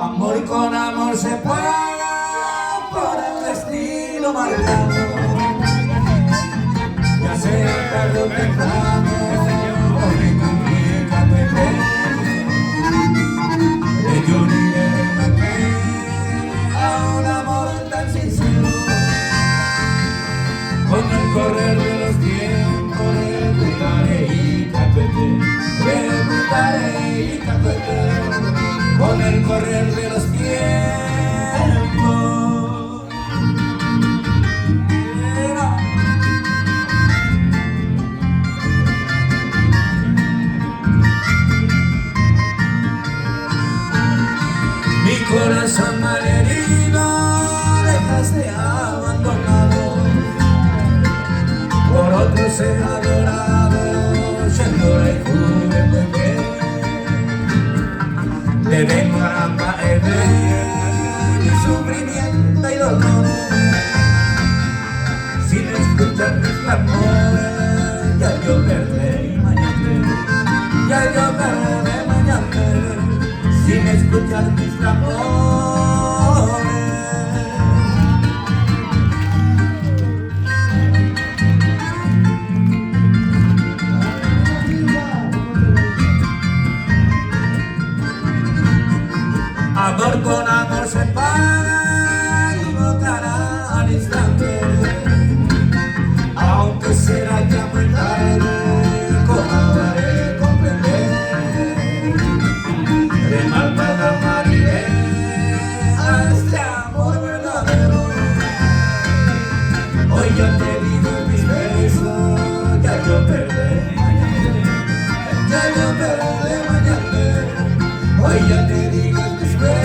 Amor con amor se paga por el destino marcado. Ya sea tarde o temprano, hoy comunícate de Johnny de a un amor tan sincero. Con el correr de los tiempos, reputaré y capete, reputaré y capete. Con el correr de los tiempos. Mi corazón malherido dejaste abandonado, por otro ser adorado, yendo de juventud. Te vengo a mi sufrimiento y dolor, sin escuchar mis clamores. Ya yo perdí mañana, ya yo perdí mañana, sin escuchar mis clamores. Amor con amor se paga y votará al instante, aunque será ya muy tarde, cobarde comprender. De malvada marinera a este amor verdadero. Hoy yo te digo mis besos, ya yo perdí mañana, ya yo perdí mañana. Hoy yo te digo mis besos.